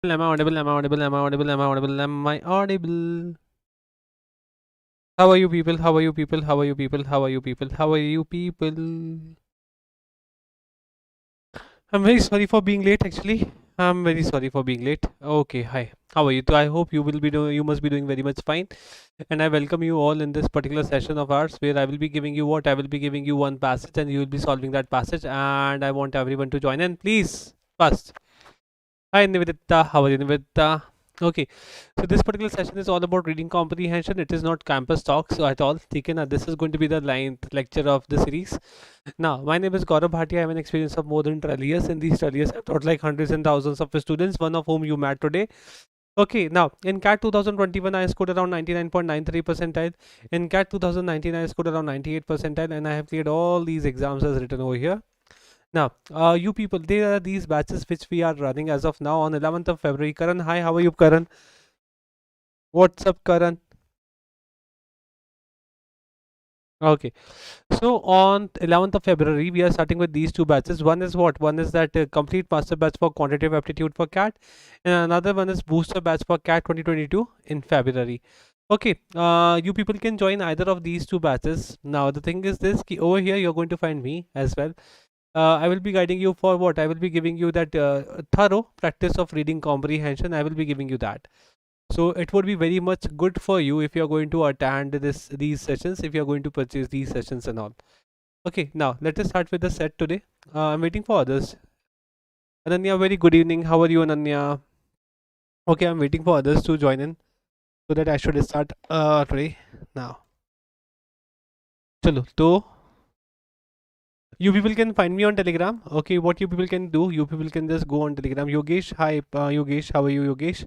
Am I audible? Am I audible? Am I audible? Am I audible? Am I audible? How are you people? How are you people? How are you people? How are you people? How are you people? I'm very sorry for being late actually. I'm very sorry for being late. Okay, hi. How are you? I hope you will be doing you must be doing very much fine. And I welcome you all in this particular session of ours where I will be giving you what? I will be giving you one passage and you will be solving that passage and I want everyone to join in. Please, first. Hi Nivedita, how are you Nivedita? Okay, so this particular session is all about reading comprehension. It is not campus talk so at all. Okay, now this is going to be the ninth lecture of the series. Now, my name is Gaurav Bhatia. I have an experience of more than 12 years. In these 12 years, I've taught like hundreds and thousands of students, one of whom you met today. Okay, now in CAT 2021, I scored around 99.93 percentile. In CAT 2019, I scored around 98 percentile, and I have cleared all these exams as written over here. Now, you people, there are these batches which we are running as of now on 11th of February. Karan, hi, how are you, Karan? What's up, Karan? Okay, so on 11th of February, we are starting with these two batches. One is what? One is that complete master batch for quantitative aptitude for CAT, and another one is booster batch for CAT 2022 in February. Okay, you people can join either of these two batches. Now, the thing is this, over here, you're going to find me as well. I will be guiding you for what? I will be giving you that thorough practice of reading comprehension. I will be giving you that. So it would be very much good for you if you are going to attend these sessions, if you are going to purchase these sessions and all. Okay, now let us start with the set today. I'm waiting for others. Ananya, very good evening. How are you, Ananya? Okay, I'm waiting for others to join in so that I should start today. Now, chalo. So you people can find me on Telegram. Okay, what you people can do, you people can just go on Telegram. Yogesh, hi, Yogesh, how are you, Yogesh?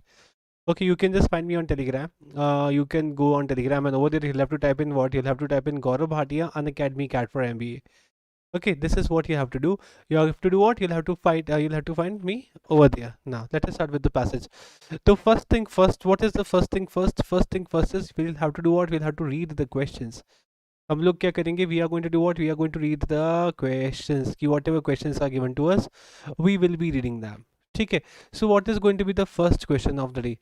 Okay, you can just find me on Telegram. You can go on Telegram and over there you'll have to type in what? You'll have to type in Gaurav Bhatia Unacademy CAT for MBA. Okay, this is what you have to do. You have to do what? You'll have to find. You'll have to find me over there. Now, let us start with the passage. The first thing first. What is the first thing first? First thing first is we'll have to do what? We'll have to read the questions. हम लोग क्या करेंगे? We are going to do what? We are going to read the questions. कि whatever questions are given to us, we will be reading them. ठीक है. So what is going to be the first question of the day?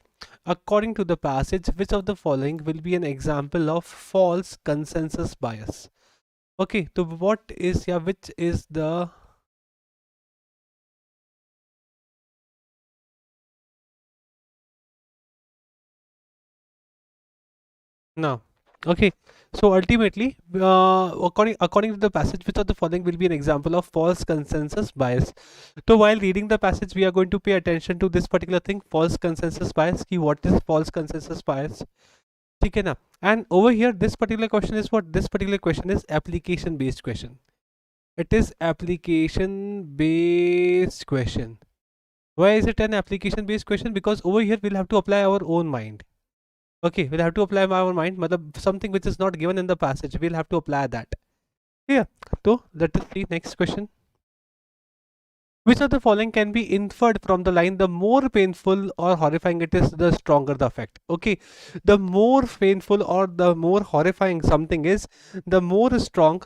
According to the passage, which of the following will be an example of false consensus bias? Okay, so what is, yeah, which is the, no, okay, so ultimately, according to the passage, which of the following will be an example of false consensus bias? So while reading the passage, we are going to pay attention to this particular thing, false consensus bias. Ki what is false consensus bias? ठीक है ना? And over here, this particular question is what? This particular question is application based question. It is application based question. Why is it an application based question? Because over here we'll have to apply our own mind. Okay, we'll have to apply our mind. Matlab something which is not given in the passage, we'll have to apply that. Yeah. So let us see next question. Which of the following can be inferred from the line, the more painful or horrifying it is, the stronger the effect? Okay, the more painful or the more horrifying something is, the more strong,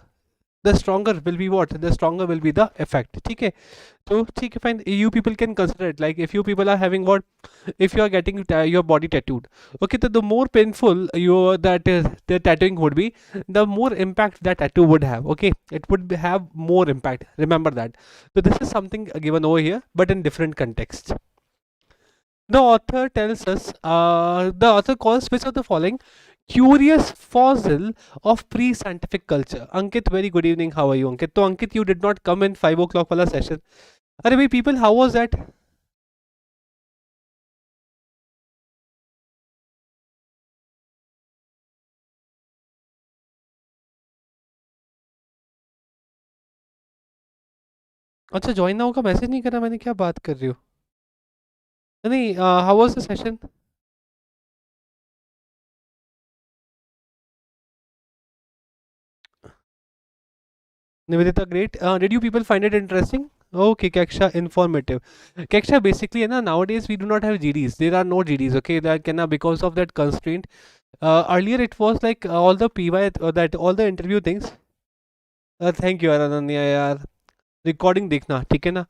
the stronger will be what? The stronger will be the effect. Okay, so fine. You people can consider it like if you people are having what? If you are getting your body tattooed, okay, so the more painful your that the tattooing would be, the more impact that tattoo would have. Okay, it would have more impact. Remember that. So this is something given over here, but in different context. The author tells us, the author calls which of the following curious fossil of pre-scientific culture. Ankit, very good evening. How are you, Ankit? So Ankit, you did not come in 5 o'clock wala session. Arey bhai, people, how was that? अच्छा, join now का message नहीं करा मैंने, क्या बात कर रही हो? नहीं, how was the session? Nivedita, great. Did you people find it interesting? Okay, Keksha, informative. Keksha, basically, है ना, nowadays we do not have GDs. There are no GDs. Okay, that can because of that constraint. Earlier it was like all the PY, that all the interview things. Thank you, Ananya, yaar. Recording देखना, ठीक है ना.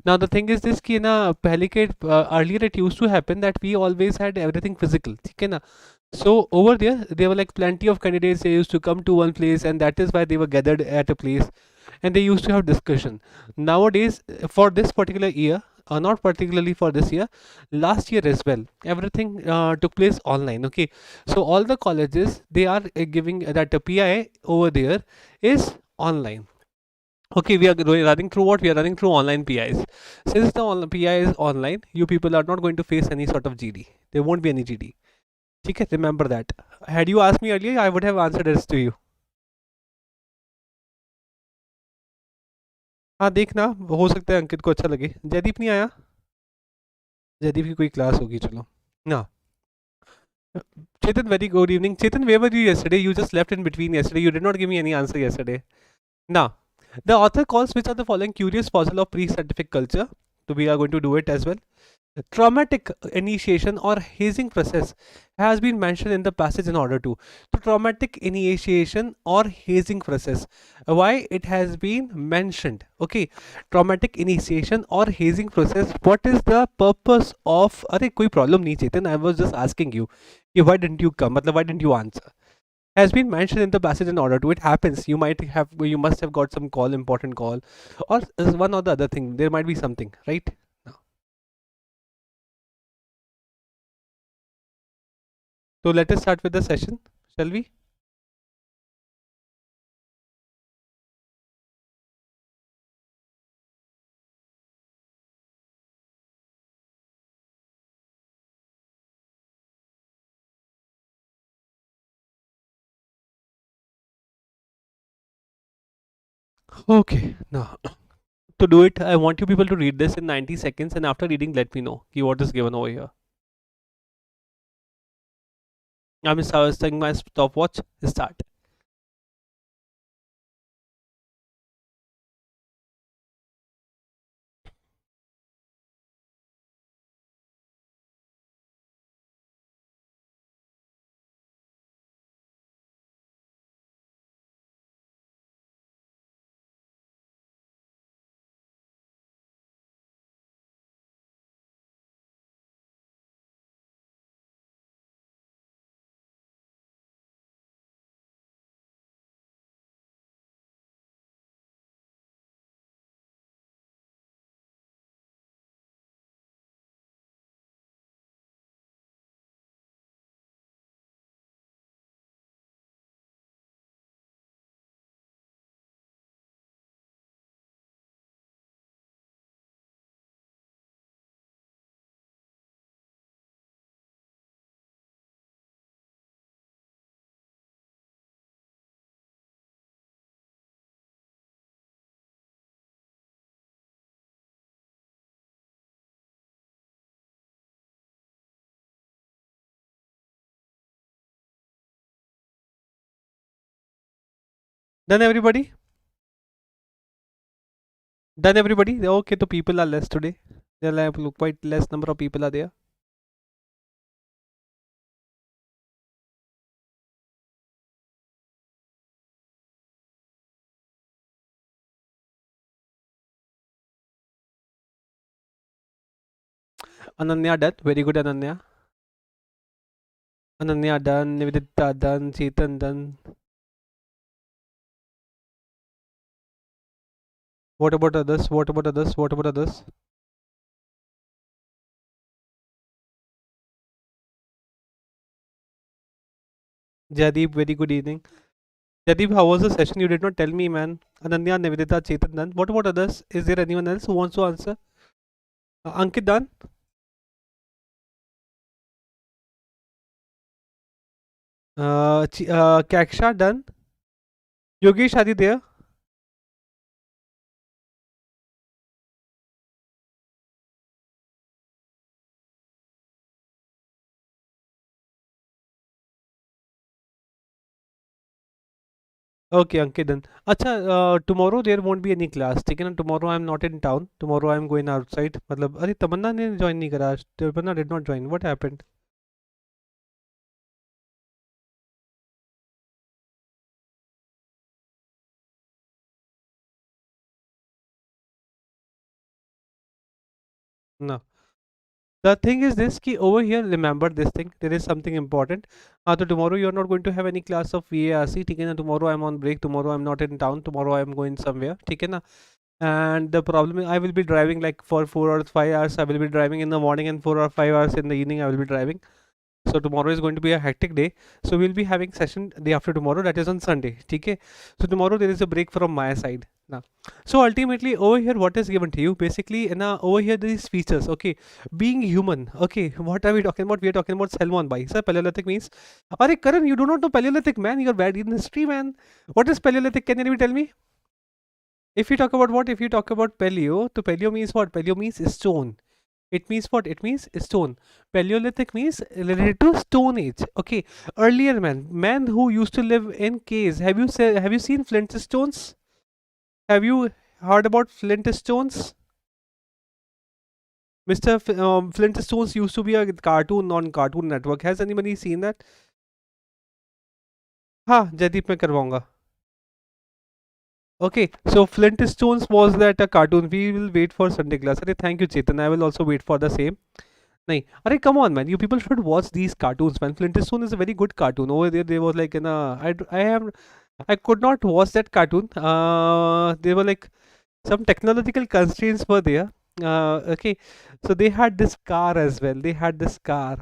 Now the thing is this कि ना पहले के earlier it use to happen that we always had everything physical, ठीक है ना. So over there were like plenty of candidates. They used to come to one place, and that is why they were gathered at a place, and they used to have discussion. Nowadays, for this particular year, not particularly for this year, last year as well, everything took place online. Okay, so all the colleges they are giving that the PI over there is online. Okay, we are running through what? We are running through online PIs. Since the PI is online, you people are not going to face any sort of GD. There won't be any GD. ठीक है, remember that. Had you asked me earlier, I would have answered this to you. हाँ देखना, हो सकता है अंकित को अच्छा लगे. जयदीप नहीं आया. जयदीप की कोई क्लास होगी, चलो ना. Chetan, very good evening. Chetan, where were you yesterday? You just left in between yesterday. You did not give me any answer yesterday. Now, the author calls which are the following curious fossil of pre-scientific culture. So we are going to do it as well. Traumatic initiation or hazing process has been mentioned in the passage in order to. So traumatic initiation or hazing process, why it has been mentioned? Okay, traumatic initiation or hazing process, what is the purpose of? अरे कोई problem नहीं चेतन, I was just asking you कि why didn't you come, मतलब why didn't you answer? Has been mentioned in the passage in order to. It happens, you must have got some call, important call, or one or the other thing, there might be something, right? So let us start with the session, shall we? Okay, now to do it, I want you people to read this in 90 seconds, and after reading, let me know what is given over here. I'm starting my stopwatch. Start. Done, everybody? Done, everybody? Okay, the people are less today. There are quite less number of people are there. Ananya done. Very good, Ananya. Ananya done. Nivedita done. Chetan done. What about others? What about others? What about others? Jadeep, very good evening. Jadeep, how was the session? You did not tell me, man. Ananya, Nivedita, Chetan done. What about others? Is there anyone else who wants to answer? Ankit done. Kaksha done. Yogesh, are you there? Okay, Ankit done. Acha, tomorrow there won't be any class. ठीक है ना? Tomorrow I'm not in town. Tomorrow I'm going outside. मतलब अरे तमन्ना ने join नहीं करा. तमन्ना did not join. What happened? No. The thing is this key over here, remember this thing, there is something important. So tomorrow you're not going to have any class of VARC, ठीक है ना? Tomorrow I'm on break, tomorrow I'm not in town, tomorrow I'm going somewhere, ठीक है ना? And the problem is I will be driving like for 4 or 5 hours. I will be driving in the morning and 4 or 5 hours in the evening I will be driving. So tomorrow is going to be a hectic day. So we'll be having session day after tomorrow, that is on Sunday. Okay. So tomorrow there is a break from my side. Now, so ultimately over here, what is given to you? Basically, now over here these features. Okay, being human. Okay, what are we talking about? We are talking about Salmon Bhai. Sir, Paleolithic means. Are Karan, you do not know Paleolithic, man. You're bad in history, man. What is Paleolithic? Can you tell me? If you talk about what? If you talk about paleo, to paleo means what? Paleo means stone. It means what? It means stone. Paleolithic means related to Stone Age. Okay. Earlier man who used to live in caves. Have you seen flint stones? Have you heard about flint stones? Mr. Flint Stones used to be a cartoon on Cartoon Network. Has anybody seen that? हाँ जयदीप मैं करवाऊंगा. Okay, so Flint Stones was that a cartoon. We will wait for Sunday class. Arey, thank you, Chetan. I will also wait for the same. Nahi. Arey, come on, man. You people should watch these cartoons, man. Flintstone is a very good cartoon. Over there was like, I could not watch that cartoon. They were like some technological constraints were there. Okay, so they had this car as well. They had this car.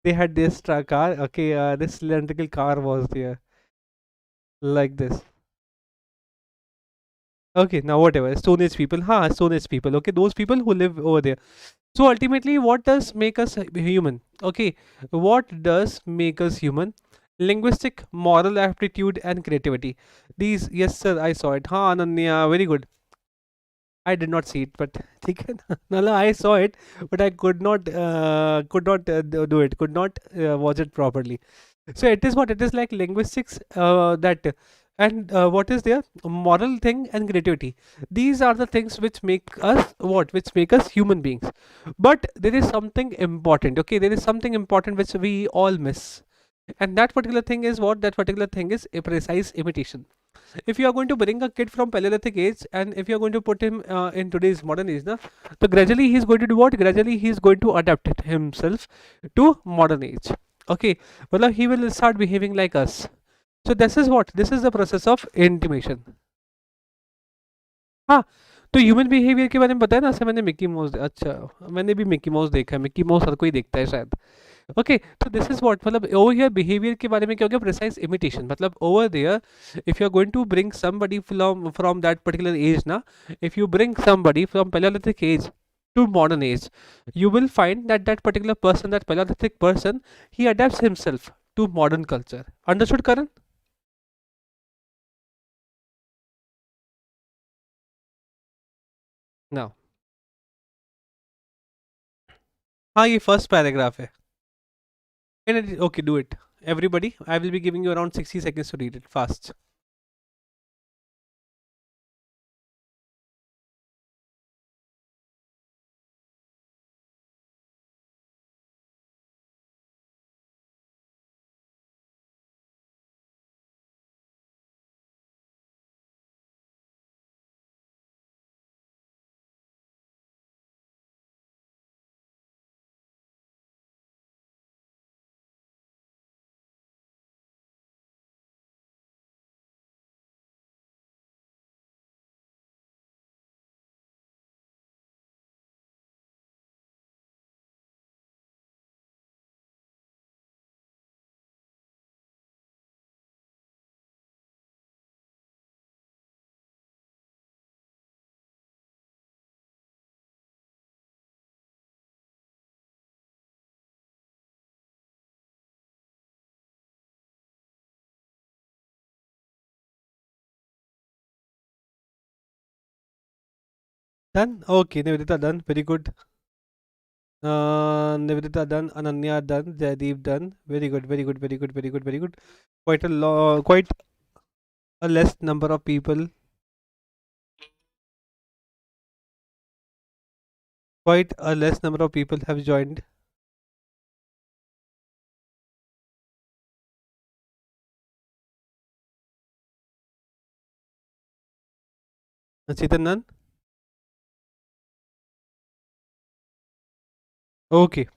They had this car. Okay, this cylindrical car was there like this. Okay, now whatever. Stone Age people. Stone Age people. Okay, those people who live over there. So ultimately, what does make us human? Okay, what does make us human? Linguistic, moral aptitude, and creativity. These, yes, sir, I saw it. Ha, Ananya, very good. I did not see it, but ठीक है ना? No, I saw it, but I could not do it, could not watch it properly. So it is what it is like linguistics that and what is there moral thing and creativity. These are the things which make us what which make us human beings. But there is something important. Okay, there is something important which we all miss, and that particular thing is what that particular thing is a precise imitation. If you are going to bring a kid from Paleolithic age and if you are going to put him in today's modern age, na, so gradually he is going to do what? Gradually he is going to adapt himself to modern age. Okay, well he will start behaving like us. So this is what this is the process of intimation. हाँ, तो human behaviour के बारे में बताया ना. ऐसे मैंने Mickey mouse अच्छा मैंने भी मिक्की माउस देखा है. मिक्की माउस हर कोई देखता है शायद. ओके, तो दिस इज व्हाट मतलब ओवर हियर बिहेवियर के बारे में क्या हो गया? Precise imitation. मतलब over there if you are going to bring somebody from that particular age ना, if you bring somebody from palaeolithic age to modern age, you will find that that particular person, that paleolithic person, he adapts himself to modern culture. Understood, Karan? Now, हाँ ये first paragraph है. Okay, do it. Everybody, I will be giving you around 60 seconds to read it fast. Done? Okay, Nivedita done. Very good. Nivedita done. Ananya done. Jaideep done. Very good, very good, very good, very good, very good. Quite a less number of people. Quite a less number of people have joined. Chetan none. Okay.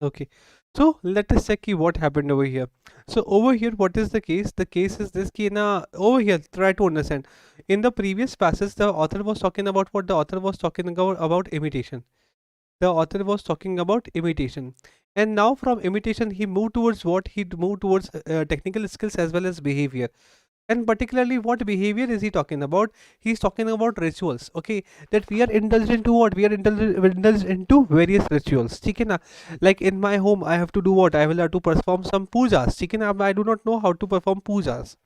Okay. So let us check what happened over here. So over here, what is the case? The case is this ki na, over here, try to understand. In the previous passage, the author was talking about what? The author was talking about imitation. The author was talking about imitation. And now from imitation, he moved towards what? He moved towards technical skills as well as behavior. And particularly what behavior is he talking about? He's talking about rituals. Okay, that we are indulged into what? We are indulged into various rituals. ठीक है ना? Like in my home, I have to do what? I will have to perform some pujas. ठीक है ना? I do not know how to perform pujas.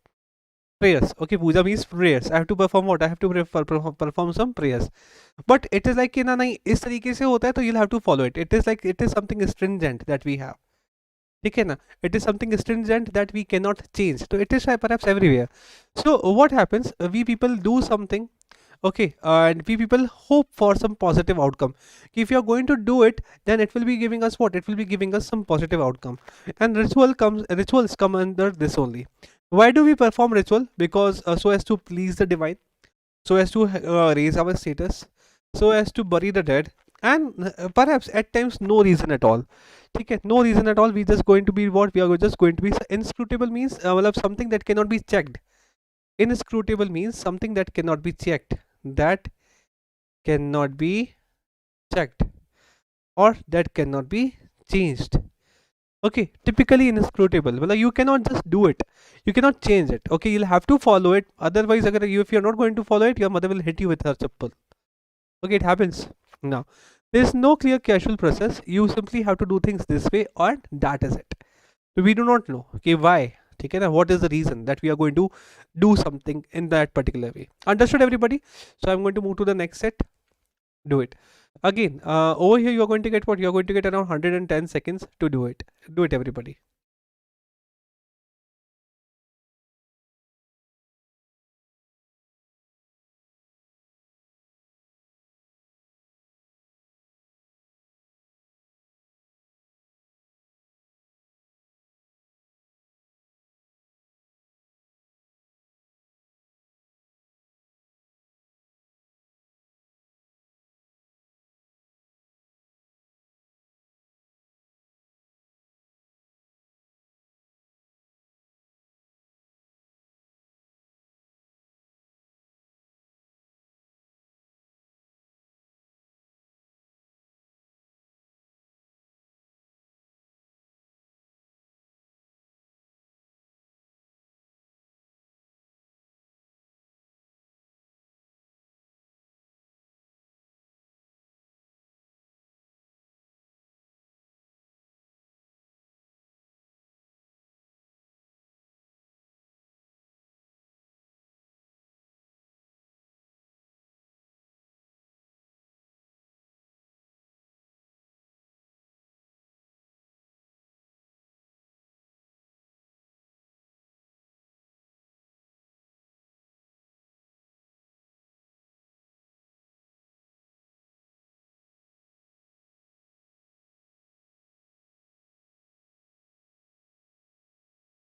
Prayers. Okay, puja means prayers. I have to perform what? I have to perform some prayers. But it is like कि ना नहीं इस तरीके से होता है तो you'll have to follow it. It is like it is something stringent that we have. ठीक है ना? It is something stringent that we cannot change. So it is perhaps everywhere. So what happens? We people do something. Okay, and we people hope for some positive outcome. If you are going to do it, then it will be giving us what? It will be giving us some positive outcome. And rituals come under this only. Why do we perform ritual? Because so as to please the divine, so as to raise our status, so as to bury the dead, and perhaps at times no reason at all. Okay, no reason at all. We just going to be what? We are just going to be inscrutable means मतलब something that cannot be checked. Inscrutable means something that cannot be checked. That cannot be checked or that cannot be changed. Okay, typically inscrutable. Well, you cannot just do it. You cannot change it. Okay, you'll have to follow it. Otherwise, if you're not going to follow it, your mother will hit you with her chappal. Okay, it happens. Now, there's no clear casual process. You simply have to do things this way, and that is it. So we do not know. Okay, why? Okay, now what is the reason that we are going to do something in that particular way? Understood, everybody? So I'm going to move to the next set. Do it again. Over here, you are going to get what? You are going to get around 110 seconds to do it. Do it, everybody.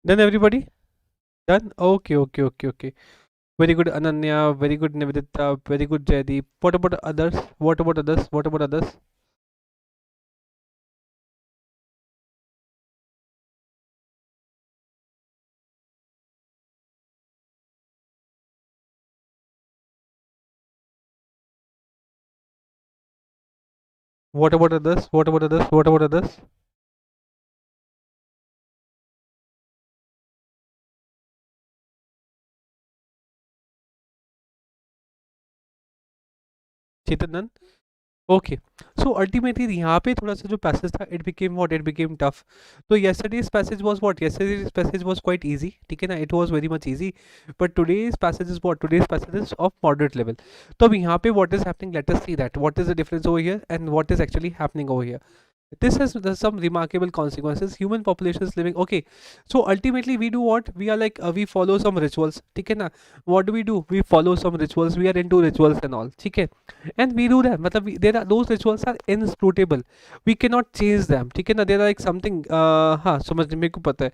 Done, everybody? Done? Okay, okay, okay, okay. Very good, Ananya. Very good, Nivedita. Very good, Jaydeep. What about others? What about others? What about others? What about others? What about others? What about others? Chetan, done? Okay, so ultimately यहाँ पे थोड़ा सा जो passage था it became what? It became tough. So yesterday's passage was what? Yesterday's passage was quite easy. ठीक है ना? It was very much easy. But today's passage is what? Today's passage is of moderate level. तो अब यहाँ पे what is happening? Let us see that. What is the difference over here and what is actually happening over here? This has some remarkable consequences. Human population is living. Okay, so ultimately we do what? We are like we follow some rituals. ठीक है ना? What do? We follow some rituals. We are into rituals and all. ठीक है? And we do that. मतलब there are those rituals are inscrutable. We cannot change them. ठीक है ना? There are like something. हाँ समझ मेरे को पता है.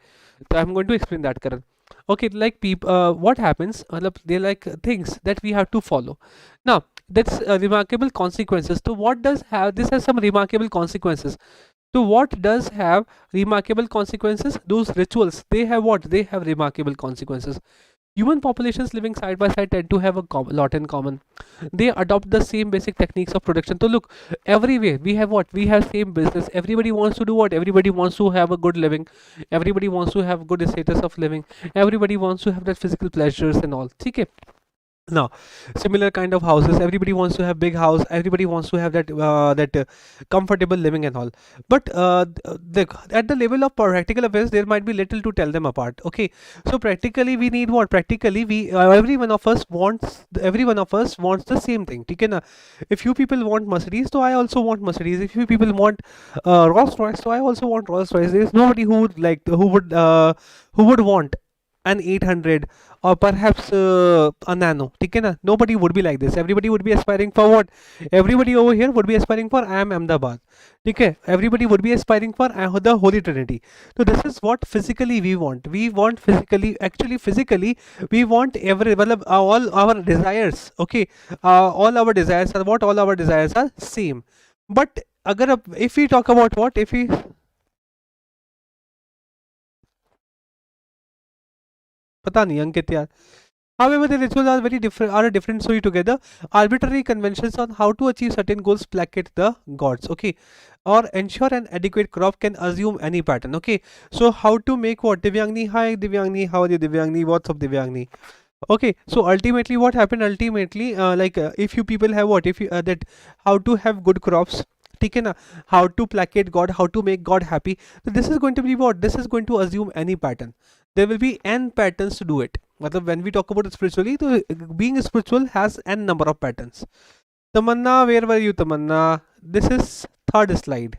So I'm going to explain that, Karan. Okay, like people, what happens? मतलब they like things that we have to follow. Now, That's remarkable consequences. So what does have this has some remarkable consequences. So what does have remarkable consequences? Those rituals, they have what? They have remarkable consequences. Human populations living side by side tend to have a lot in common. They adopt the same basic techniques of production. So look, everywhere we have what? We have same business. Everybody wants to do what? Everybody wants to have a good living. Everybody wants to have good status of living. Everybody wants to have that physical pleasures and all. Okay. Now similar kind of houses, everybody wants to have big house, everybody wants to have that comfortable living and all. But at the level of practical affairs, there might be little to tell them apart. Okay, so practically we need what? Practically we every one of us wants the same thing. Okay, na? If you people want Mercedes, so I also want Mercedes. If you people want Rolls Royce, so I also want Rolls Royce. There is nobody who would want an 800 or perhaps a nano. ठीक है ना? Nobody would be like this. Everybody would be aspiring for what? Everybody over here would be aspiring for I am Ahmedabad. ठीक है? Everybody would be aspiring for the Holy Trinity. So this is what physically we want. We want physically, actually physically, we want मतलब all our desires. Okay, all our desires are what? All our desires are same. But अगर if we talk about what? If we पता नहीं अंकित यार. However, the rituals are very different, are a different story together. Arbitrary conventions on how to achieve certain goals placate the gods, okay, or ensure an adequate crop can assume any pattern, okay. So how to make what? Divyangni, hi Divyangni, how are you Divyangni? What's up Divyangni? Okay, so ultimately what happened? Ultimately, if you people have what? If you that how to have good crops. ठीक है ना, how to placate God, how to make God happy. So this is going to be what? This is going to assume any pattern. There will be n patterns to do it. मतलब when we talk about it spiritually, so being spiritual has n number of patterns. Tamanna, where were you Tamanna? This is third slide.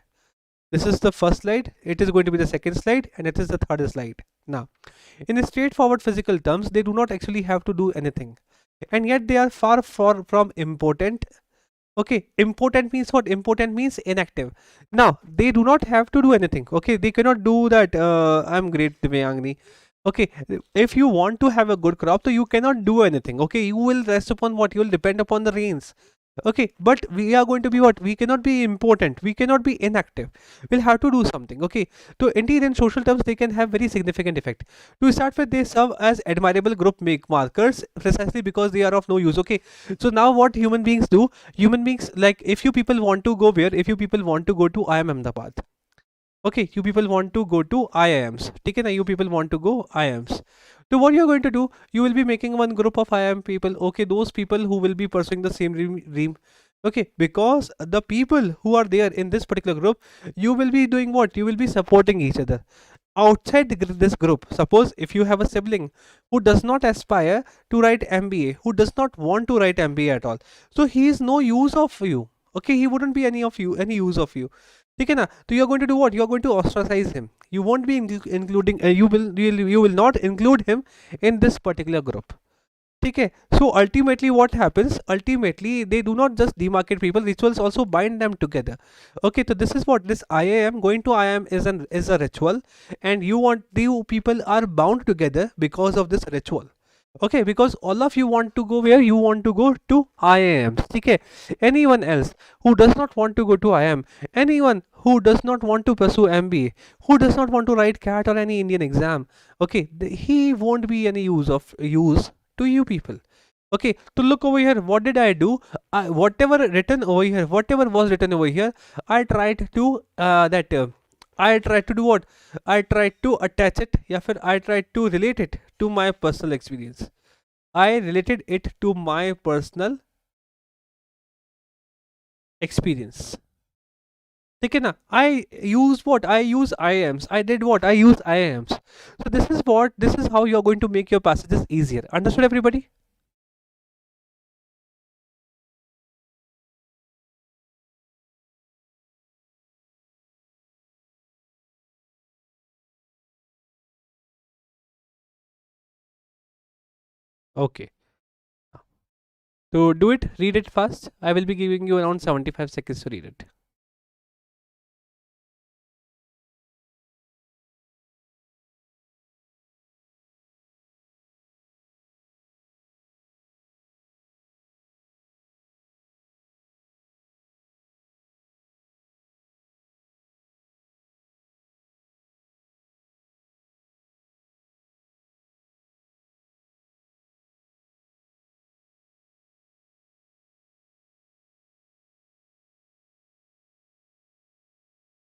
This is the first slide. It is going to be the second slide, and it is the third slide. Now, in straightforward physical terms, they do not actually have to do anything, and yet they are far from important. Okay, important means what? Important means inactive. Now they do not have to do anything. Okay, they cannot do that. I'm great, Divyangni. Okay, if you want to have a good crop, so you cannot do anything. Okay, you will rest upon what? You will depend upon the rains. Okay, but we are going to be what? We cannot be important. We cannot be inactive. We'll have to do something. Okay, so indeed in social terms they can have very significant effect. To start with, they serve as admirable group make markers precisely because they are of no use. Okay, so now what human beings do? Human beings, like if you people want to go where? If you people want to go to I am Ahmedabad. Okay, you people want to go to IIMs. ठीक है ना? You people want to go IIMs. So what you're going to do? You will be making one group of IIM people. Okay, those people who will be pursuing the same dream. Okay, because the people who are there in this particular group, you will be doing what? You will be supporting each other. Outside this group, suppose if you have a sibling who does not aspire to write MBA, who does not want to write MBA at all, so he is no use of you. Okay, he wouldn't be any use of you. ठीक है ना? So you are going to do what? You are going to ostracize him. You won't be including. You will not include him in this particular group. ठीक है? So ultimately what happens? Ultimately they do not just demarcate people. Rituals also bind them together. Okay, so this is what this IIM, going to IIM is a ritual, and you people are bound together because of this ritual. Okay, because all of you want to go where? You want to go to IIMs. Okay, anyone else who does not want to go to IIM, anyone who does not want to pursue MBA, who does not want to write CAT or any Indian exam, okay, he won't be any use to you people. Okay, to look over here, what did I do? Whatever written over here, whatever was written over here, I tried to I tried to do what? I tried to attach it, या फिर I tried to relate it to my personal experience. I related it to my personal experience. ठीक है ना? I use what? I use IIMs. I did what? I use IIMs. So this is how you are going to make your passages easier. Understood everybody? Okay. To do it, read it fast. I will be giving you around 75 seconds to read it.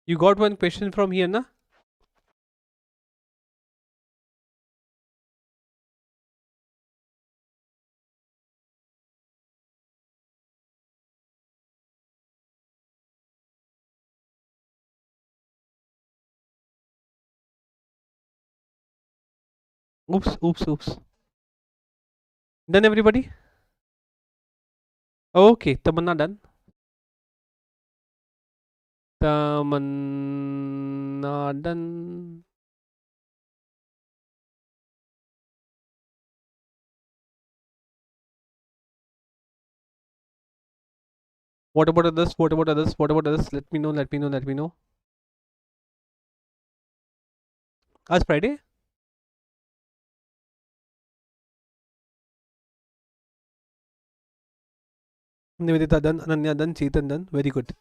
You got one question from here, na? Oops, oops, oops. Done, everybody? Okay, Tamanna done. Tamanna done. What about others? What about others? What about others? Let me know, let me know, let me know. आज Friday? Nivedita done, Ananya done, Chetan done. Very good.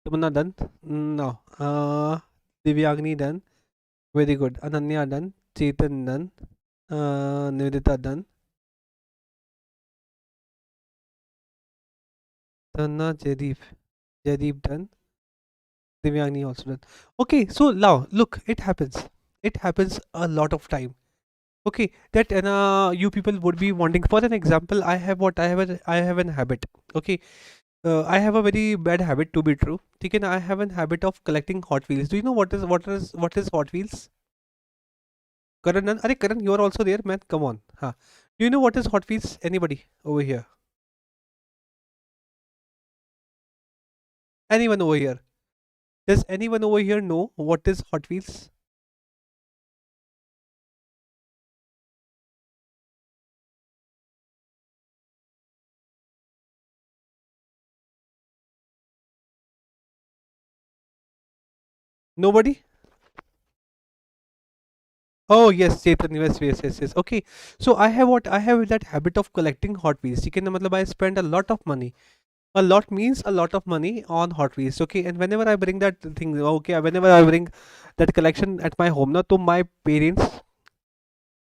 Tamanna done. No. Divyagni done. Very good. Ananya done. Chetan done. Nivedita done. Tanna Jaideep. Jaideep done. Divyagni also done. Okay, so now look, it happens. It happens a lot of time. Okay, that you people would be wanting. For an example, I have what I have an habit. Okay, I have a very bad habit to be true. ठीक है ना? I have a habit of collecting Hot Wheels. Do you know what is Hot Wheels? Karan, अरे Karan, you are also there, man. Come on. हाँ. Do you know what is Hot Wheels? Anybody over here? Anyone over here? Does anyone over here know what is Hot Wheels? Nobody? Oh yes, Chetan, yes. Okay, so I have what I have that habit of collecting Hot Wheels. ठीक है ना? मतलब I spend a lot of money. A lot means a lot of money on Hot Wheels. Okay, and whenever I bring that thing, okay, whenever I bring that collection at my home, na, to my parents,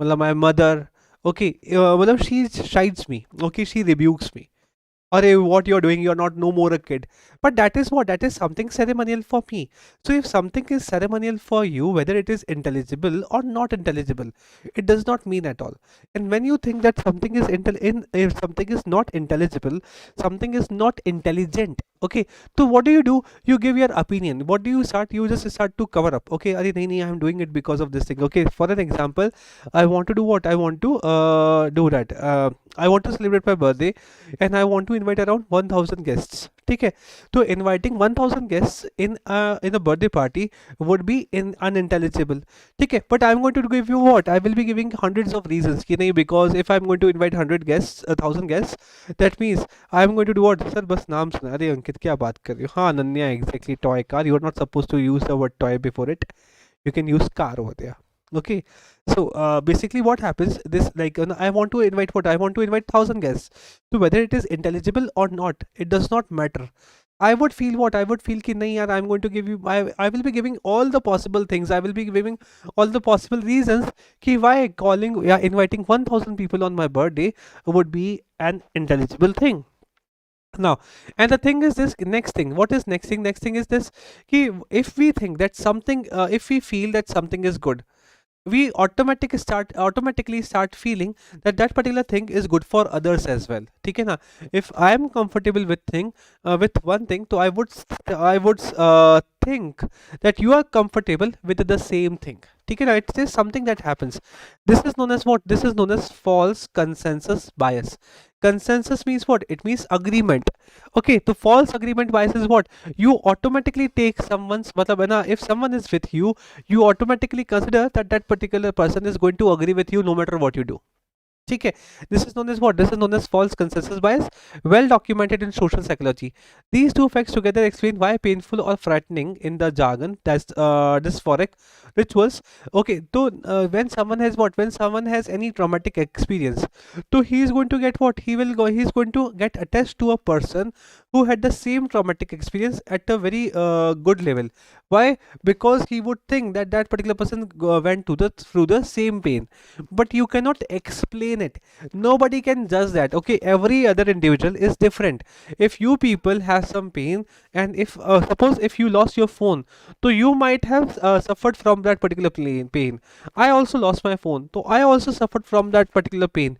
मतलब my mother, okay, मतलब she chides me. Okay, she rebukes me. Arey, what you're doing, you're not no more a kid. But that is what? That is something ceremonial for me. So if something is ceremonial for you, whether it is intelligible or not intelligible, it does not mean at all. And when you think that something is if something is not intelligible, something is not intelligent. Okay, so what do? You give your opinion. What do you start? You just start to cover up. Okay, Arey, nahi, I'm doing it because of this thing. Okay, for an example, I want to do what? I want to do that. I want to celebrate my birthday and I want to invite around 1000 guests. ठीक है, तो inviting 1000 guests in a birthday party would be unintelligible. ठीक है, but I'm going to give you what? I will be giving hundreds of reasons कि नहीं, because if I'm going to invite 100 guests, 1000 guests, that means I'm going to do what? Sir बस नाम सुना. अरे अंकित क्या बात कर रही हो? हाँ Ananya, exactly, toy car. You are not supposed to use the word toy before it. You can use car over there. Okay, so basically what happens, this like I want to invite what? I want to invite 1000 guests. So whether it is intelligible or not, it does not matter. I would feel what? I would feel ki nahi yaar, I'm going to give you, I will be giving all the possible things. I will be giving all the possible reasons ki why calling, yeah, inviting 1000 people on my birthday would be an intelligible thing. Now, and the thing is this next thing. What is next thing? Next thing is this ki if we think that something, if we feel that something is good, we automatically start feeling that that particular thing is good for others as well. ठीक है ना? If I am comfortable with one thing, so I would think that you are comfortable with the same thing. ठीक है ना? It is something that happens. This is known as what? This is known as false consensus bias. Consensus means what? It means agreement. Okay, so false agreement bias is what? You automatically take someone's, मतलब है ना, if someone is with you, you automatically consider that that particular person is going to agree with you no matter what you do. ठीक है, this is known as what? This is known as false consensus bias, well documented in social psychology. These two facts together explain why painful or frightening in the jargon that's dysphoric rituals. Okay, so when someone has what? When someone has any traumatic experience, so he is going to get what? He is going to get attached to a person who had the same traumatic experience at a very good level. Why? Because he would think that that particular person went to the through the same pain, but you cannot explain it. Nobody can judge that. Okay, every other individual is different. If you people have some pain, and if suppose if you lost your phone, so you might have suffered from that particular pain. I also lost my phone, so I also suffered from that particular pain.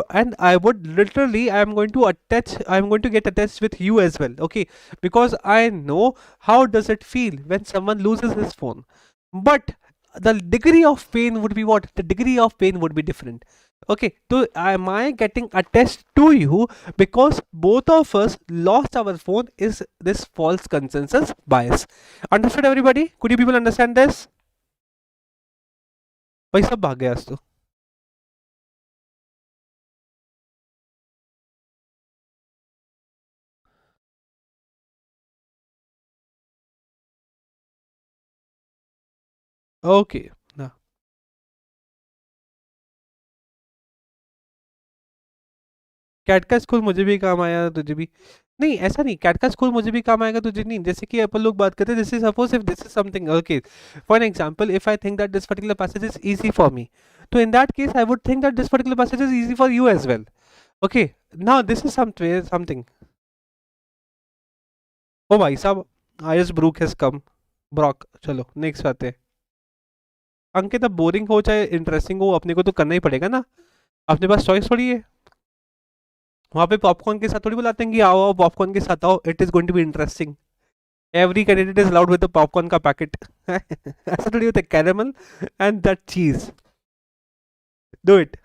And I would literally, I'm going to get attached with you as well. Okay, because I know how does it feel when someone loses his phone. But the degree of pain would be what? The degree of pain would be different. Okay, so am I getting attached to you because both of us lost our phone? Is this false consensus bias? Understood, everybody? Could you people understand this? भाई सब भाग गया आज तो. Okay. Cat का school मुझे भी काम आया तुझे भी. नहीं ऐसा नहीं, कैट का स्कूल मुझे भी काम आएगा तुझे नहीं. जैसे कि अपन लोग बात करते हैं, जैसे suppose if this is something, okay for an example, if I think that this particular passage is easy for me, तो in that case I would think that this particular passage is easy for you as well. Okay, now this is something. ओ भाई साहब, आयस ब्रूक has come. ब्रॉक, चलो next आते हैं. अंकित, अब बोरिंग हो चाहे इंटरेस्टिंग हो, अपने को तो करना ही पड़ेगा ना. अपने पास चॉइस थोड़ी है. वहाँ पे पॉपकॉर्न के साथ थोड़ी बुलाते हैं कि आओ आओ पॉपकॉर्न के साथ आओ, it is going to be interesting. Every candidate is allowed with the popcorn ka packet. ऐसा थोड़ी होता है, caramel and that cheese. Do it.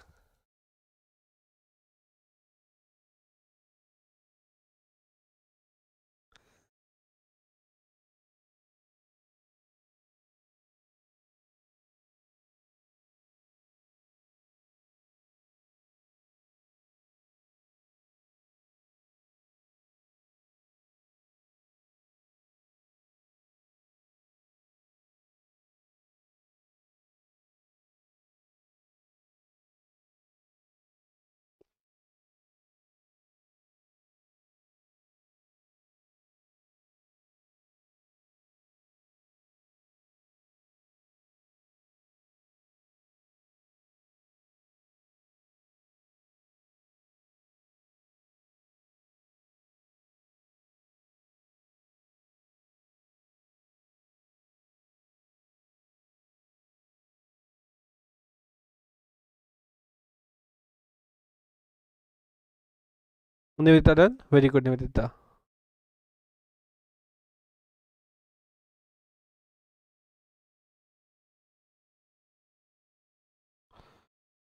Nivedita done. Very good, Nivedita.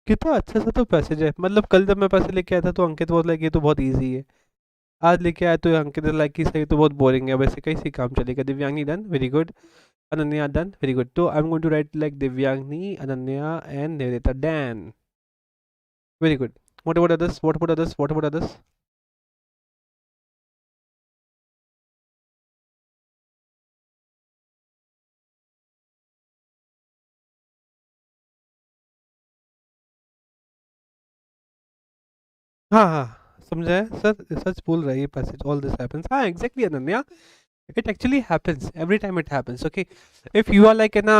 कितना अच्छा सा तो पैसेज है. मतलब कल जब मैं पैसे लेके आया था तो अंकित बोल लाइक ये तो बहुत इजी है. आज लेके आया तो अंकित लाइक की सही तो बहुत बोरिंग है. वैसे कैसे काम चलेगा. Divyangi done. Very good. Ananya done. Very good. तो I am going to write like Divyangi, Ananya and Nivedita. Done. Very good. What about others? What about others? What about others? हाँ हाँ समझा है सर, सच बोल रहा है ये पैसेज. All this happens. हाँ exactly Ananya, it actually happens every time it happens. Okay, if you are like in a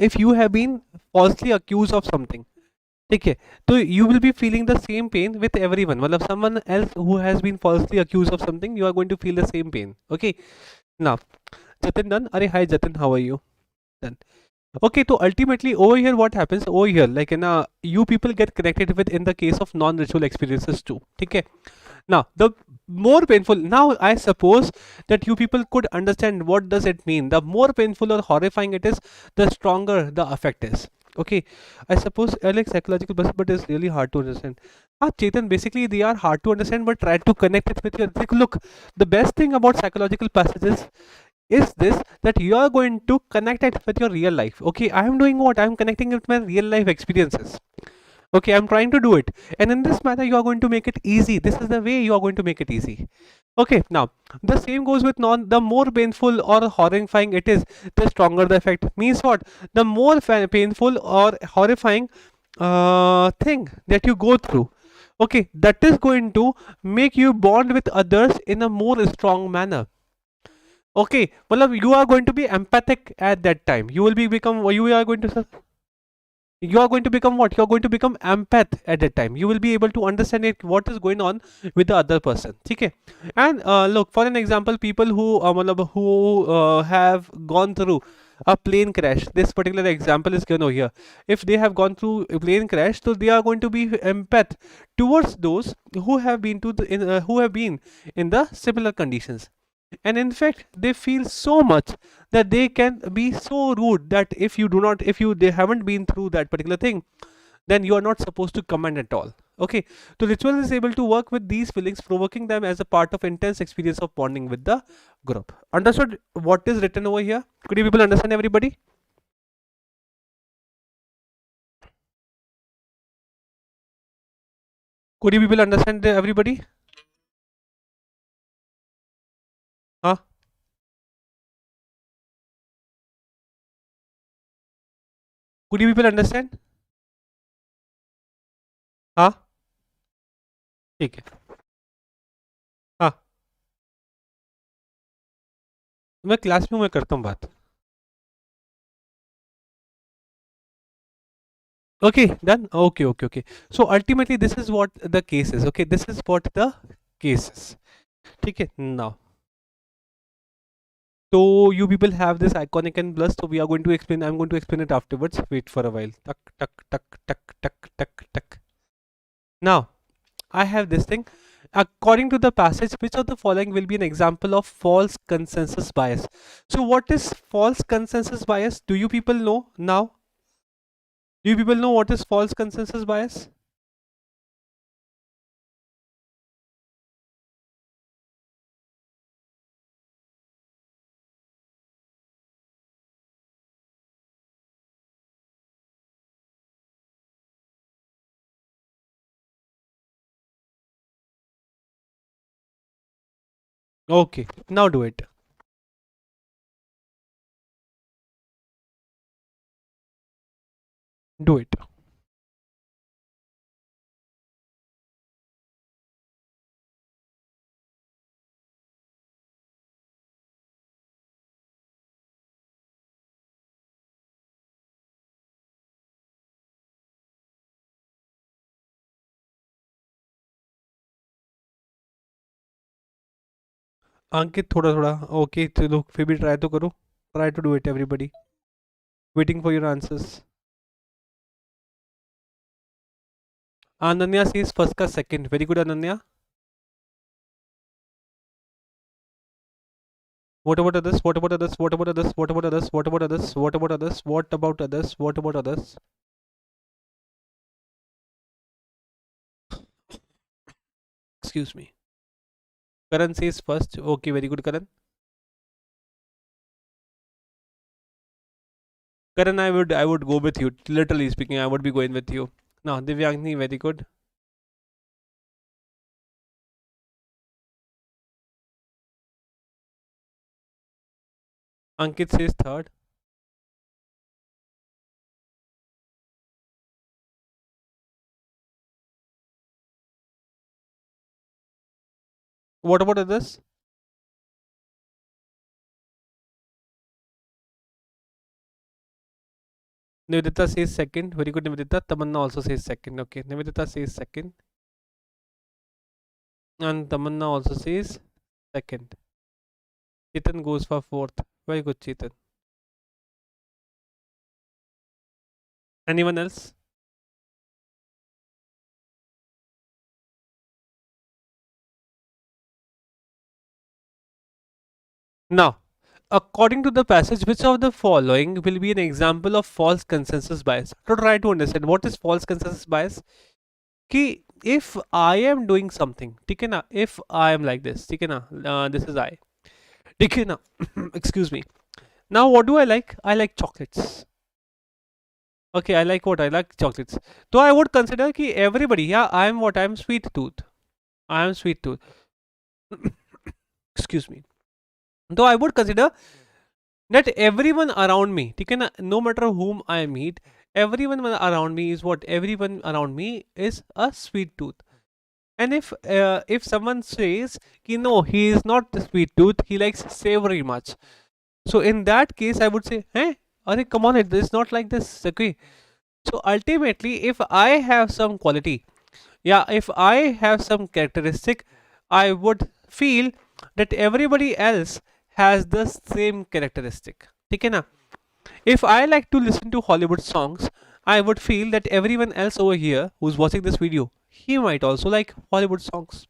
if you have been falsely accused of something, ठीक है, तो you will be feeling the same pain with everyone. मतलब someone else who has been falsely accused of something, you are going to feel the same pain. Okay, now Jatin done. अरे hi Jatin, how are you? Done. Okay, so ultimately over here what happens over here, like in a you people get connected with in the case of non-ritual experiences too. Okay, now the more painful, now I suppose that you people could understand what does it mean. The more painful or horrifying it is, the stronger the effect is. Okay, I suppose I like psychological but it's really hard to understand. Chetan, basically they are hard to understand, but try to connect it with your, like, look, the best thing about psychological passages is this, that you are going to connect it with your real life. Okay, I am doing what? I am connecting it with my real life experiences. Okay, I'm trying to do it, and in this manner you are going to make it easy. This is the way you are going to make it easy. Okay, now the same goes with non, the more painful or horrifying it is, the stronger the effect. Means what? The more painful or horrifying thing that you go through, okay, that is going to make you bond with others in a more strong manner. Okay, well, you are going to be empathic at that time. You will be become, you are going to, you are going to become what? You are going to become empath at that time. You will be able to understand it, what is going on with the other person. Okay. And look, for an example, people who have gone through a plane crash. This particular example is given over here. If they have gone through a plane crash, so they are going to be empath towards those who have been who have been in the similar conditions. And in fact, they feel so much that they can be so rude that if you do not, if you they haven't been through that particular thing, then you are not supposed to comment at all. Okay, so ritual is able to work with these feelings, provoking them as a part of intense experience of bonding with the group. Understood what is written over here? Could you people understand, everybody? Could you people understand, everybody? Huh? Could you people understand? Huh? ठीक है. हाँ, मैं class में मैं करता हूँ बात. Okay, done. Okay, okay, okay. So ultimately, this is what the case is. Okay, this is what the case is. Okay, now. So you people have this iconic and plus. So we are going to explain. I'm going to explain it afterwards. Wait for a while. Tuck, tuck, tuck, tuck, tuck, tuck, tuck. Now I have this thing. According to the passage, which of the following will be an example of false consensus bias? So what is false consensus bias? Do you people know now? Do you people know what is false consensus bias? Okay, now do it. Do it. अंकित थोड़ा थोड़ा okay चलो फिर भी try तो करो try to do it everybody waiting for your answers Ananya says first का second very good Ananya what about others what about others what about others what about others what about others what about others what about others what about others excuse me Karan says first okay very good Karan I would go with you literally speaking I would be going with you now Divyangni very good Ankit says third what about others Nivedita says second very good Nivedita Tamanna also says second okay Nivedita says second and Tamanna also says second Chetan goes for fourth very good Chetan anyone else now according to the passage which of the following will be an example of false consensus bias to try to understand what is false consensus bias कि if I am doing something ठीक है ना if I am like this ठीक है ना this is I ठीक है ना excuse me now what do I like chocolates okay I like what I like chocolates so I would consider कि everybody yeah I am what I am sweet tooth I am sweet tooth excuse me so I would consider that everyone around me ठीक है ना no matter whom I meet everyone around me is what everyone around me is a sweet tooth And if someone says ki no, he is not the sweet tooth, he likes savory much, so in that case I would say, hey, Are, come on, it's not like this. Okay, so ultimately if I have some quality, yeah, if I have some characteristic, I would feel that everybody else has the same characteristic. ठीक है ना? If I like to listen to Hollywood songs, I would feel that everyone else over here who's watching this video, he might also like Hollywood songs.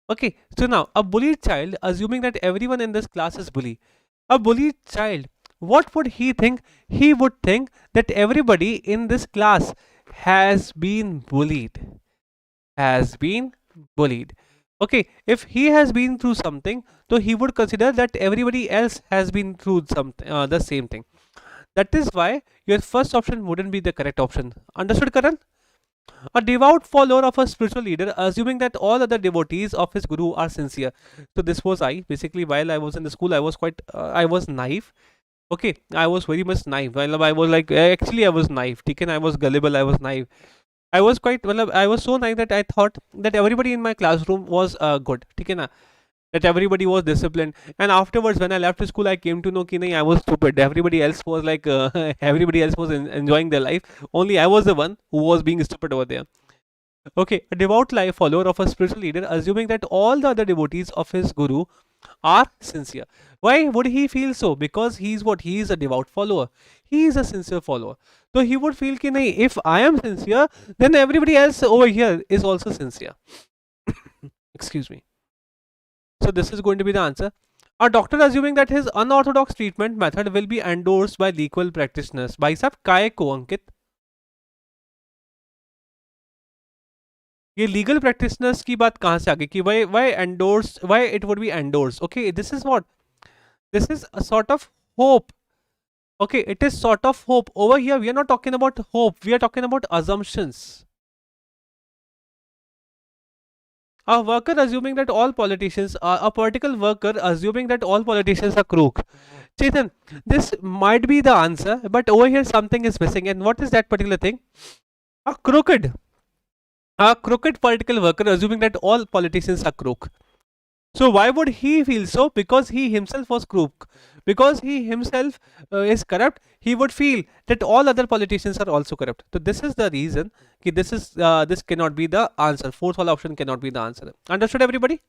Okay, so now a bullied child, assuming that everyone in this class is bully, a bullied child, what would he think? He would think that everybody in this class has been bullied. Has been bullied. Okay, if he has been through something, so he would consider that everybody else has been through something, the same thing. That is why your first option wouldn't be the correct option. Understood, Karan? A devout follower of a spiritual leader, assuming that all other devotees of his guru are sincere. So this was I. Basically, while I was in the school, I was I was naive. Okay, I was very much naive. While I was like, actually, I was naive. Taken, I was gullible. I was naive. I was quite well. I was so naive that I thought that everybody in my classroom was good. Taken, that everybody was disciplined. And afterwards, when I left school, I came to know that I was stupid. Everybody else was like, everybody else was enjoying their life. Only I was the one who was being stupid over there. Okay, a devout life follower of a spiritual leader, assuming that all the other devotees of his guru are sincere. Why would he feel so? Because he's what? He is a devout follower. He is a sincere follower. So he would feel कि नहीं, if I am sincere, then everybody else over here is also sincere. Excuse me. So this is going to be the answer. A doctor assuming that his unorthodox treatment method will be endorsed by legal practitioners. भाई साहब काय को अंकित? ये legal practitioners की बात कहाँ से आ गई कि why endorse, why it would be endorsed? Okay, this is what, this is a sort of hope. Okay, it is sort of hope. Over here we are not talking about hope, we are talking about assumptions. A worker assuming that all politicians are a political worker, assuming that all politicians are crook. Chetan, this might be the answer, but over here something is missing. And what is that particular thing? A crooked, a crooked political worker assuming that all politicians are crook. So why would he feel so? Because he himself was crook. Because he himself is corrupt, he would feel that all other politicians are also corrupt. So this is the reason that this cannot be the answer. Fourth whole option cannot be the answer. Understood, everybody?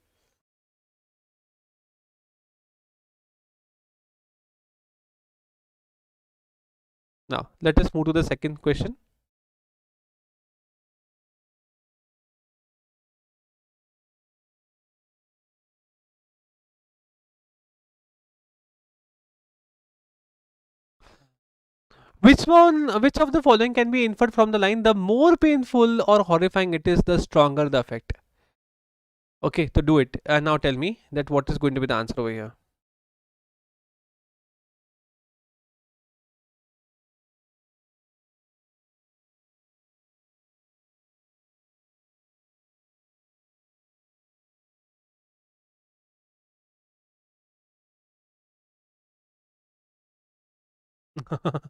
Now let us move to the second question. Which of the following can be inferred from the line, the more painful or horrifying it is, the stronger the effect? Okay, to do it. Now tell me that what is going to be the answer over here.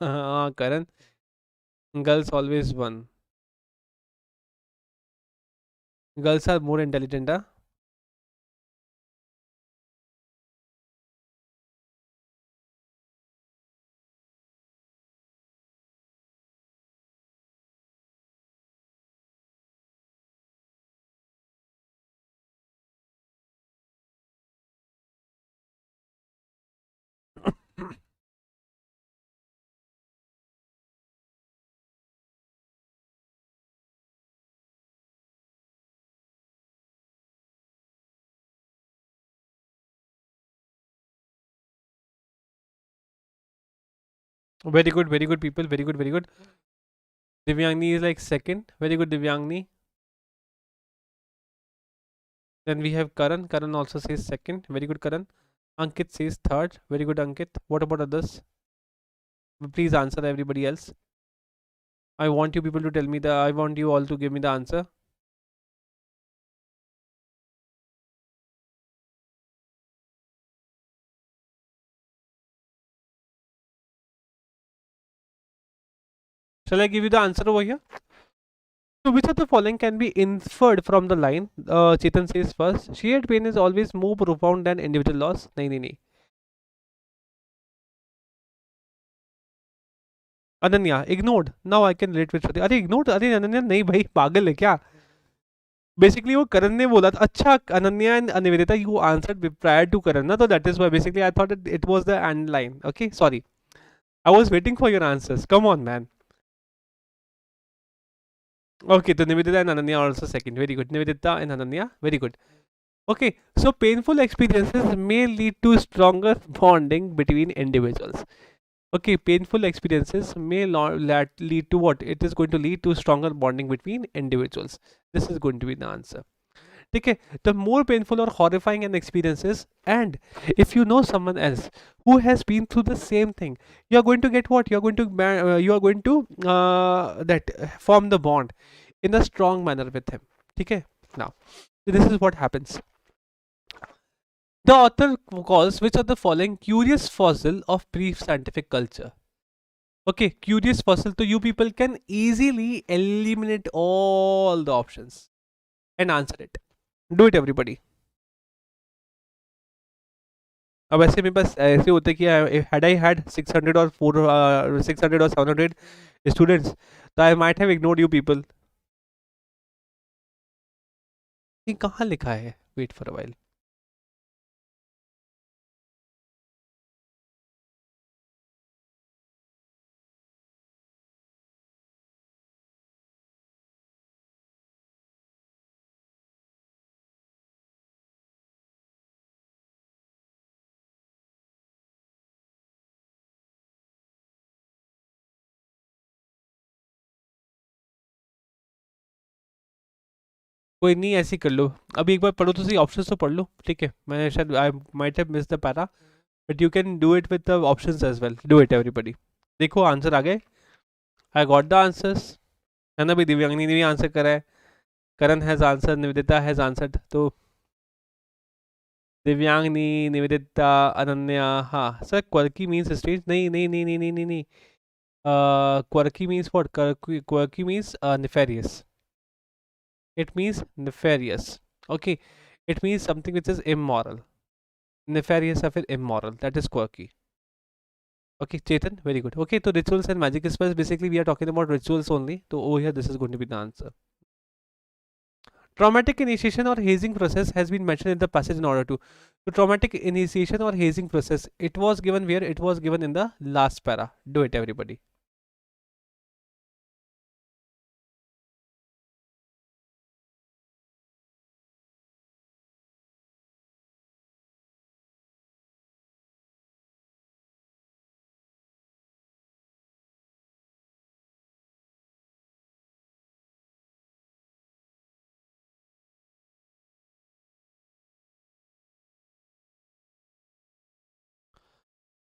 Karan, girls always won. Girls are more intelligent, huh? Very good people, very good, very good. Divyangni is like second, very good Divyangni. Then we have Karan. Karan also says second, very good Karan. Ankit says third, very good Ankit. What about others? Please answer everybody else. I want you people to tell me I want you all to give me the answer. Shall I give you the answer over here? So which of the following can be inferred from the line? Chetan says first, shared pain is always more profound than individual loss. नहीं नहीं नहीं. Ananya ignored. Now I can relate with Shruti. अरे ignored. अरे अनन्या नहीं भाई पागल है क्या? Basically वो करण ने बोला था. अच्छा Ananya and Nivedita you answered prior to Karan ना, तो that is why basically I thought that it was the end line. Okay, sorry. I was waiting for your answers. Come on, man. Okay, so Nivedita and Ananya are also second. Very good. Nivedita and Ananya, very good. Okay, so painful experiences may lead to stronger bonding between individuals. Okay, painful experiences may lead to what? It is going to lead to stronger bonding between individuals. This is going to be the answer. Okay, the more painful or horrifying an experience is, and if you know someone else who has been through the same thing, you are going to get what? You are going to form the bond in a strong manner with him. Okay, now this is what happens. The author calls which of the following curious fossil of pre-scientific culture. Okay, curious fossil. So you people can easily eliminate all the options and answer it. Do it everybody. अब ऐसे मेरे पास ऐसे होते कि had I had 600 or 600 or 700 students, so I might have ignored you people. ये कहाँ लिखा है? Wait for a while. कोई नहीं ऐसे कर लो. अभी एक बार पढ़ो तो सही, ऑप्शंस तो पढ़ लो. ठीक है, मैंने शायद I might have miss the para, but you can do it with the options as well. Do it everybody. देखो आंसर आ गए. I got the answers. है ना भाई, दिव्यांगनी ने भी आंसर करा है, Karan has answer, Nivedita has answered. तो दिव्यांगनी, निवेदिता, अनन्या. हाँ सर, क्वर्की मीन्स स्ट्रेंज. नहीं नहीं नहीं नहीं नहीं नहीं नहीं. Quirky means what? Quirky means nefarious. It means nefarious. Okay, it means something which is immoral. Nefarious or immoral, that is quirky. Okay, Chetan, very good. Okay, so rituals and magic spells, basically we are talking about rituals only. So over here this is going to be the answer. Traumatic initiation or hazing process has been mentioned in the passage in order to. So traumatic initiation or hazing process, it was given where? It was given in the last para. Do it everybody.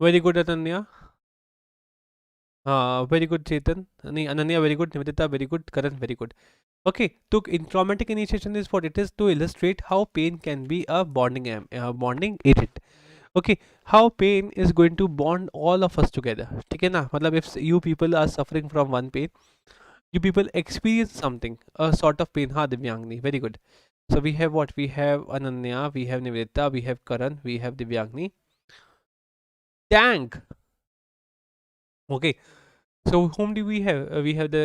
Very good Ananya. Very good Chetan. Ananya, very good. Nivedita, very good. Karan, very good. Okay, so in traumatic initiation is what it is to illustrate how pain can be a bonding agent. Okay, how pain is going to bond all of us together. ठीक है ना, मतलब if you people are suffering from one pain, you people experience something, a sort of pain. हाँ दिव्यांगनी, very good. So we have what? We have Ananya, we have Nivedita, we have Karan, we have Divyangni. Dang. Okay, so whom do we have? We have the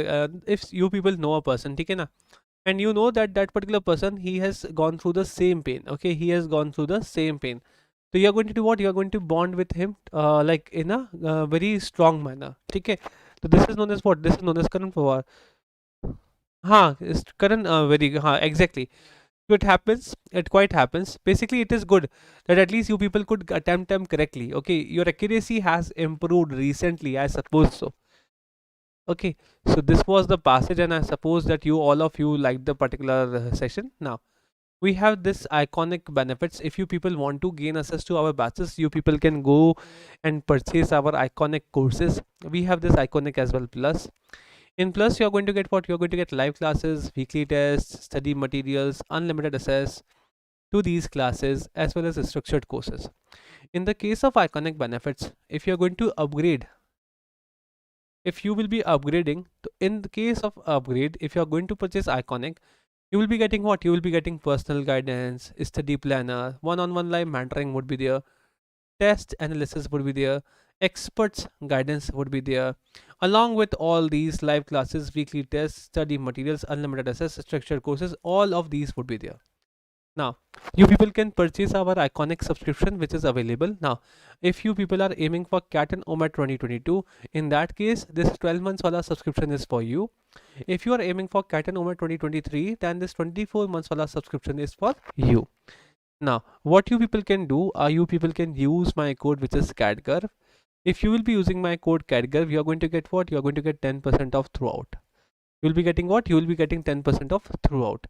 if you people know a person, ठीक है ना, and you know that that particular person, he has gone through the same pain. Okay, he has gone through the same pain. So you are going to do what? You are going to bond with him like in a very strong manner. ठीक है, so this is known as what? This is known as Karan Pawar. हाँ, Karan, very हाँ, exactly. So it happens, it quite happens. Basically, it is good that at least you people could attempt them correctly. Okay, your accuracy has improved recently, I suppose so. Okay, so this was the passage, and I suppose that you all of you liked the particular session. Now we have this iconic benefits. If you people want to gain access to our batches, you people can go and purchase our iconic courses. We have this iconic as well plus. In plus, you're going to get what? You're going to get live classes, weekly tests, study materials, unlimited access to these classes, as well as structured courses. In the case of iconic benefits, if you're going to upgrade if you will be upgrading, in the case of upgrade, if you are going to purchase Iconic, you will be getting what? You will be getting personal guidance, study planner, one-on-one live mentoring would be there, test analysis would be there, experts guidance would be there, along with all these live classes, weekly tests, study materials, unlimited access, structured courses, all of these would be there. Now, you people can purchase our Iconic subscription, which is available now. If you people are aiming for CAT and OMET 2022, in that case, this 12 months wala subscription is for you. If you are aiming for CAT and OMET 2023, then this 24 months wala subscription is for you. Now, what you people can do, you people can use my code, which is CATGurv. If you will be using my code CATGurv, you are going to get what? You are going to get 10% off throughout. You will be getting what? You will be getting 10% off throughout.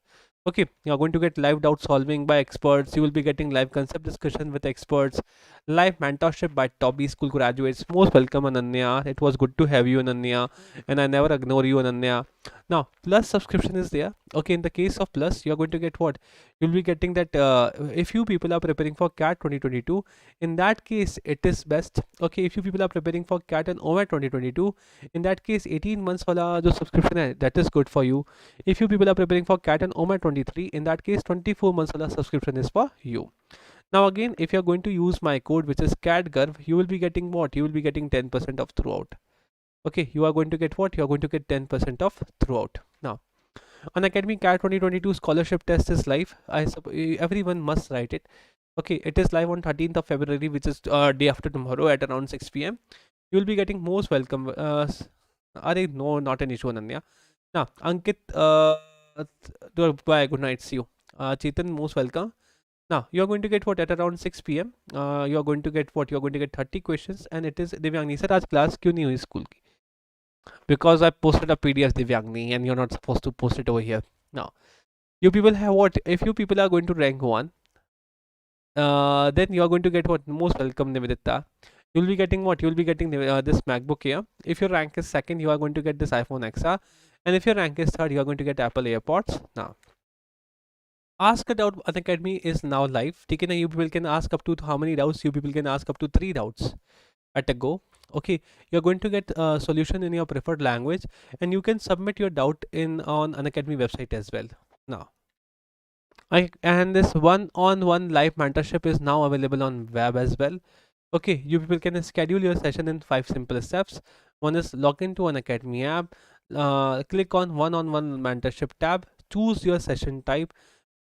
Okay, you are going to get live doubt solving by experts. You will be getting live concept discussion with experts, live mentorship by top B school graduates. Most welcome, Ananya. It was good to have you, Ananya, and I never ignore you, Ananya. Now, plus subscription is there. Okay, in the case of plus, you are going to get what? You'll be getting that if you people are preparing for CAT 2022, in that case, it is best. Okay, if you people are preparing for CAT and OMET 2022, in that case 18 months wala jo subscription hai, that is good for you. If you people are preparing for CAT and OMET 23, in that case 24 months wala subscription is for you. Now again, if you are going to use my code, which is CATGurv, you will be getting what? You will be getting 10% off throughout. Okay, you are going to get what? You are going to get 10% off throughout. Now, Unacademy CAT 2022 scholarship test is live. Everyone must write it. Okay, it is live on 13th of February, which is day after tomorrow at around 6 p.m. You will be getting most welcome. No, not an issue, Ananya. Now, Ankit, bye, good night, see you. Chetan, most welcome. Now, you are going to get what at around 6 p.m. You are going to get what? You are going to get 30 questions, and it is Divyangni. Sir, आज class क्यों नहीं हुई school की? Because I posted a PDF, Divyangni, and you're not supposed to post it over here. Now, you people have what? If you people are going to rank 1, then you are going to get what? Most welcome, Nivedita. You'll be getting what? You'll be getting this MacBook here. If your rank is 2nd, you are going to get this iPhone XR. And if your rank is 3rd, you are going to get Apple AirPods. Now, Ask a Doubt Unacademy is now live. Okay, now you people can ask up to how many doubts? You people can ask up to 3 doubts at a go. Okay, you're going to get a solution in your preferred language, and you can submit your doubt in on Unacademy website as well. Now, and this one-on-one live mentorship is now available on web as well. Okay, you people can schedule your session in 5 simple steps. One is log into Unacademy app, click on one-on-one mentorship tab, choose your session type,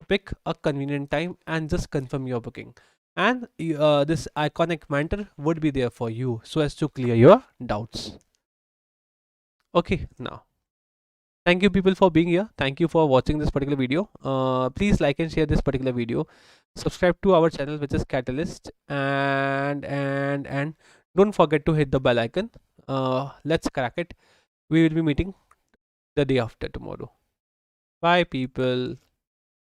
pick a convenient time, and just confirm your booking. And this Iconic mentor would be there for you so as to clear your doubts. Okay, now thank you people for being here. Thank you for watching this particular video. Please like and share this particular video. Subscribe to our channel, which is CAT-alyst, and don't forget to hit the bell icon. Let's crack it. We will be meeting the day after tomorrow. Bye people.